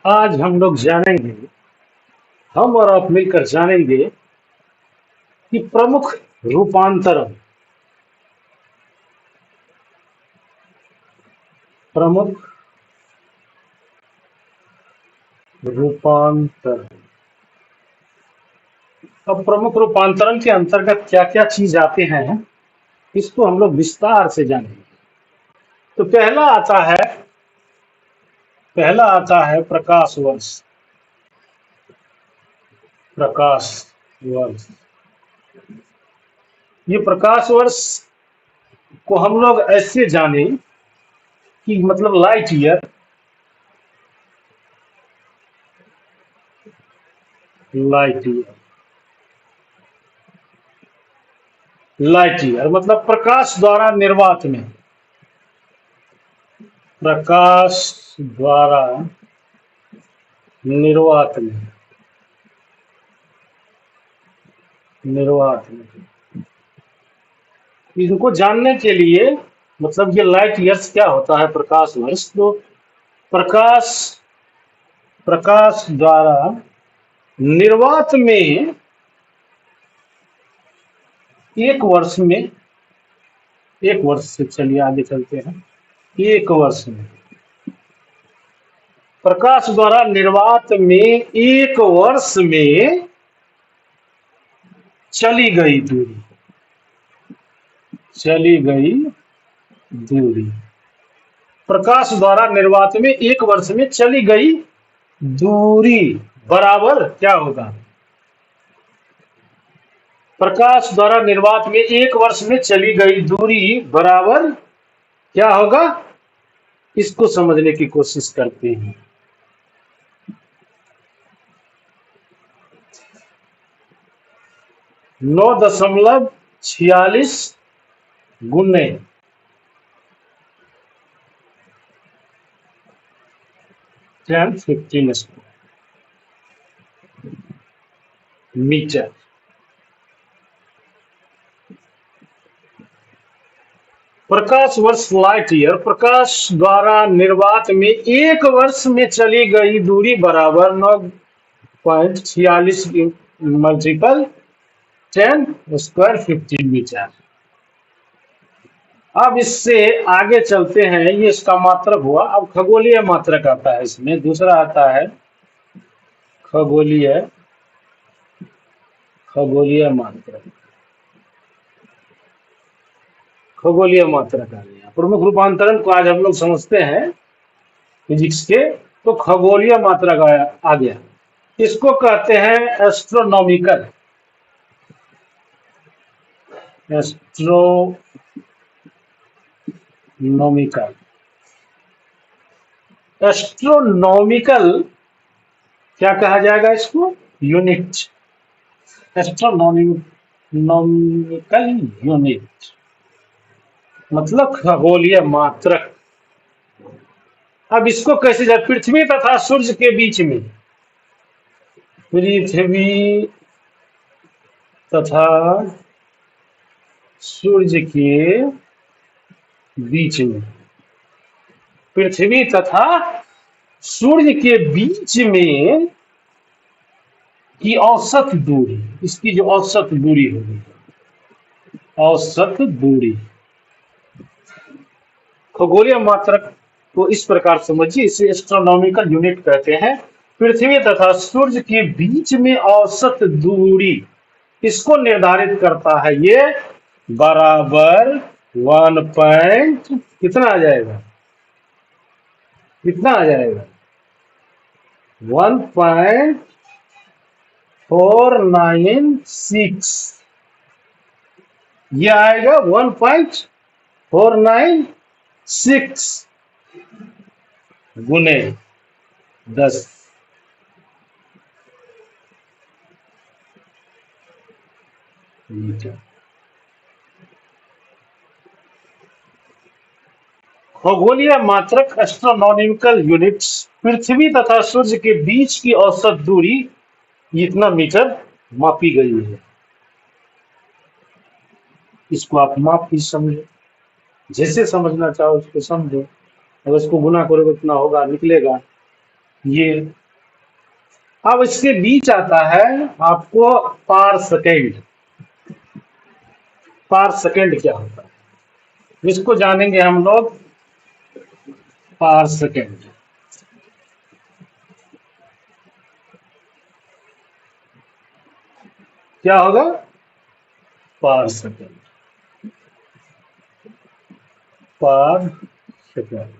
आज हम लोग जानेंगे, हम और आप मिलकर जानेंगे कि प्रमुख रूपांतरण प्रमुख रूपांतरण अब प्रमुख रूपांतरण के अंतर्गत क्या क्या चीज आते हैं, इसको हम लोग विस्तार से जानेंगे। तो पहला आता है प्रकाश वर्ष। प्रकाश वर्ष, ये प्रकाश वर्ष को हम लोग ऐसे जाने कि मतलब light year. Light year light year मतलब प्रकाश द्वारा निर्वात में, प्रकाश द्वारा निर्वात में इनको जानने के लिए, मतलब ये लाइट ईयर्स क्या होता है, प्रकाश वर्ष। तो प्रकाश प्रकाश द्वारा निर्वात में एक वर्ष से चलिए आगे चलते हैं। एक वर्ष में प्रकाश द्वारा निर्वात में एक वर्ष में चली गई दूरी प्रकाश द्वारा निर्वात में एक वर्ष में चली गई दूरी बराबर क्या होगा? प्रकाश द्वारा निर्वात में एक वर्ष में चली गई दूरी बराबर क्या होगा? इसको समझने की कोशिश करते हैं। नौ 9.46 गुने 1015 मीटर। प्रकाश वर्ष लाइट ईयर, प्रकाश द्वारा निर्वात में एक वर्ष में चली गई दूरी बराबर 9.46 मल्टीपल 10 स्क्वायर 15 मीटर। अब इससे आगे चलते हैं, ये इसका मात्रक हुआ। अब खगोलीय मात्रक आता है, इसमें दूसरा आता है खगोलीय मात्रक। खगोलीय मात्रक आ गया। प्रमुख रूपांतरण को आज हम लोग समझते हैं फिजिक्स के, तो खगोलीय मात्रक आ गया। इसको कहते हैं एस्ट्रोनॉमिकल एस्ट्रोनॉमिकल क्या कहा जाएगा इसको? यूनिट। एस्ट्रोनॉमिकल यूनिट मतलब खगोलीय मात्रक। अब इसको कैसे जाए? पृथ्वी तथा सूर्य के बीच में, पृथ्वी तथा सूर्य के बीच में, पृथ्वी तथा सूर्य के बीच में की औसत दूरी, इसकी जो औसत दूरी होगी, औसत दूरी। खगोलीय मात्रक को इस प्रकार समझिए, इसे एस्ट्रोनॉमिकल यूनिट कहते हैं। पृथ्वी तथा सूर्य के बीच में औसत दूरी, इसको निर्धारित करता है ये बराबर 1 पॉइंट कितना आ जाएगा? 1.496। ये आएगा 1.496 गुने 10 मीटर। खगोलीय मात्रक एस्ट्रोनॉमिकल यूनिट्स, पृथ्वी तथा सूर्य के बीच की औसत दूरी इतना मीटर मापी गई है। इसको आप माप ही समझो, जैसे समझना चाहो उसको समझो। अगर इसको गुना करोगे उतना होगा, निकलेगा। ये अब इसके बीच आता है आपको पार सेकेंड। पार सेकेंड क्या होता है इसको जानेंगे हम लोग। पार सेकेंड क्या होगा? पार सेकेंड। पार सेकेंड।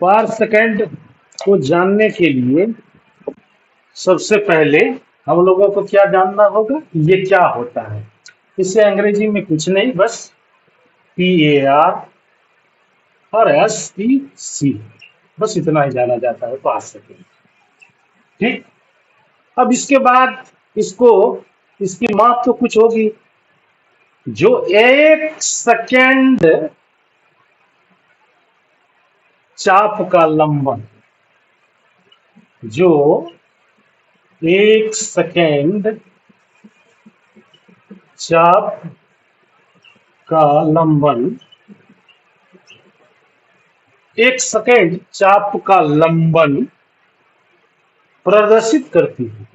पार सेकेंड को जानने के लिए सबसे पहले हम लोगों को क्या जानना होगा, ये क्या होता है। इसे अंग्रेजी में कुछ नहीं, बस PAR और SPC, बस इतना ही जाना जाता है पार सेकेंड। ठीक। अब इसके बाद इसको इसकी माप तो कुछ होगी। जो 1 सेकेंड चाप का लंबन, जो 1 सेकेंड चाप का लंबन, 1 सेकेंड चाप का लंबन प्रदर्शित करती है।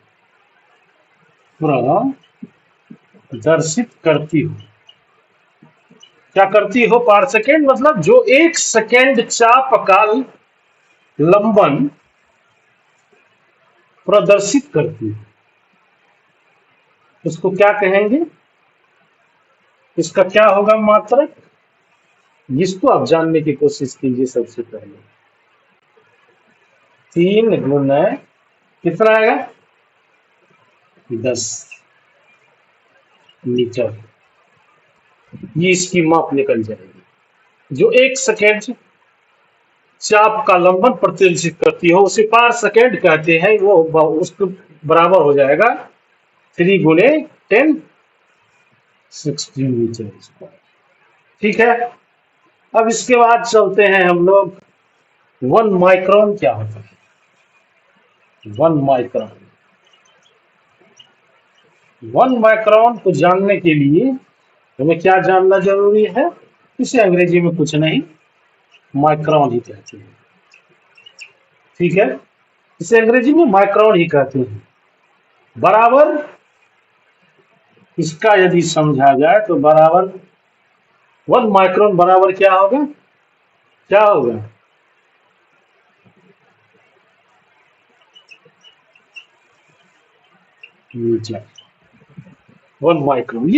प्रदर्शित करती हो। क्या करती हो? पार सेकेंड मतलब जो 1 सेकेंड चाप का लंबन प्रदर्शित करती है, इसको क्या कहेंगे? इसका क्या होगा मात्रक? इसको आप जानने की कोशिश कीजिए। सबसे पहले 3 × कितना आएगा? 10 मीटर। ये इसकी माप निकल जाएगी। जो 1 सेकेंड चाप का लंबन प्रदर्शित करती हो उसे पार सेकेंड कहते हैं। वो उसके बराबर हो जाएगा 3 × 10 16 मीटर स्क्वायर। ठीक है। अब इसके बाद चलते हैं हम लोग 1 माइक्रोन क्या होता है। 1 माइक्रोन। 1 माइक्रोन को जानने के लिए हमें क्या जानना जरूरी है? इसे अंग्रेजी में कुछ नहीं, माइक्रोन ही कहते हैं। ठीक है। इसे अंग्रेजी में माइक्रोन ही कहते हैं। बराबर इसका यदि समझा जाए तो बराबर 1 माइक्रोन बराबर क्या होगा? क्या होगा? मीटर। 1 माइक्रोन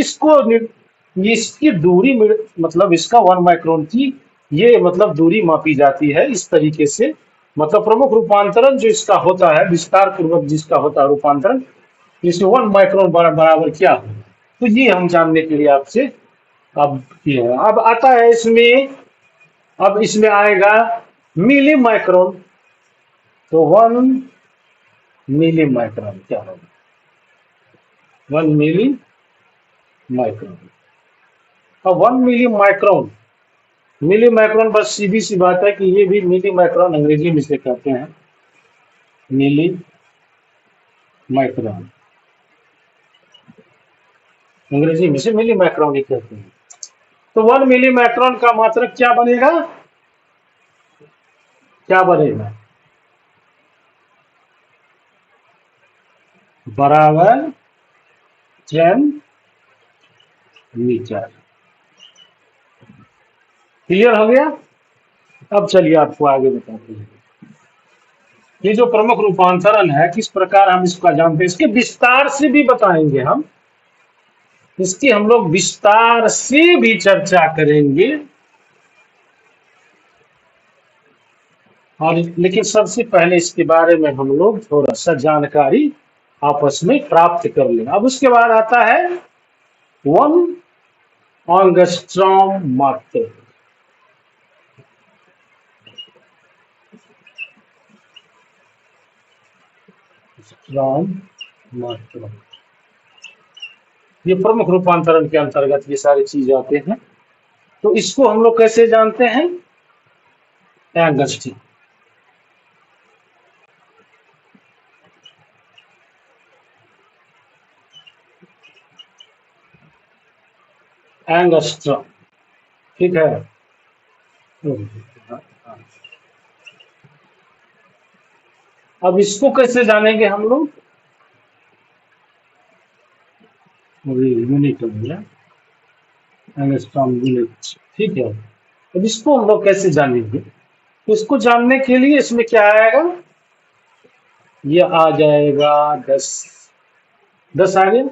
इसकी दूरी मतलब इसका 1 माइक्रोन की ये मतलब दूरी मापी जाती है इस तरीके से। मतलब प्रमुख रूपांतरण जो इसका होता है, विस्तार पूर्वक जिसका होता है रूपांतरण, इसमें 1 माइक्रोन बराबर क्या हो, तो ये हम जानने के लिए आपसे अब किए हैं। अब आता है इसमें, अब इसमें आएगा मिली माइक्रोन। तो 1 मिली माइक्रोन क्या होगा? 1 मिली माइक्रोन। अब 1 मिली माइक्रोन, मिली माइक्रोन बस सीधी सी बात है कि ये भी मिली माइक्रोन अंग्रेजी में से कहते हैं। मिली माइक्रोन अंग्रेजी में से मिली माइक्रोन ही कहते हैं। तो 1 मिली माइक्रोन का मात्रक क्या बनेगा? क्या बनेगा? बराबर 10 मीटर। क्लियर हो गया? अब चलिए आपको आगे बताते हैं ये जो प्रमुख रूपांतरण है किस प्रकार हम इसका जानते हैं, इसके विस्तार से भी बताएंगे हम। इसकी हम लोग विस्तार से भी चर्चा करेंगे। और लेकिन सबसे पहले इसके बारे में हम लोग थोड़ा सा जानकारी आपस में प्राप्त कर लें। अब उसके बाद आता है 1 एंगस्ट्रॉम मात्र। मात्र ये प्रमुख रूपांतरण के अंतर्गत ये सारी चीज आते हैं। तो इसको हम लोग कैसे जानते हैं? एंगस्ट्रॉम। एंगस्ट्रॉम। ठीक है। अब इसको कैसे जानेंगे हम लोग? यूनिट हो गया, एंगस्ट्रॉम यूनिट, ठीक है। अब इसको हम लोग कैसे जानेंगे? तो इसको जानने के लिए इसमें क्या आएगा, ये आ जाएगा 10, 10 आ गया।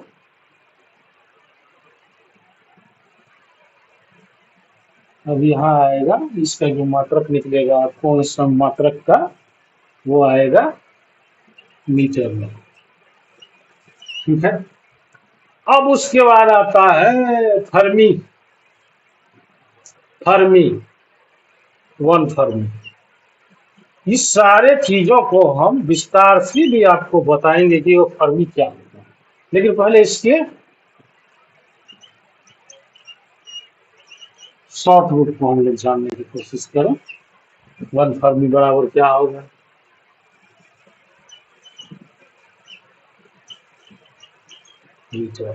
अब यहाँ आएगा इसका जो मात्रक निकलेगा कौन सा मात्रक का, वो आएगा मीटर में, ठीक है। अब उसके बाद आता है फर्मी, फर्मी, वन फर्मी। इस सारे चीजों को हम विस्तार से भी आपको बताएंगे कि वो फर्मी क्या होता है, लेकिन पहले इसके शॉर्ट रूट को हम लोग जानने की कोशिश करें। वन फर्मी बराबर क्या होगा? मीटर।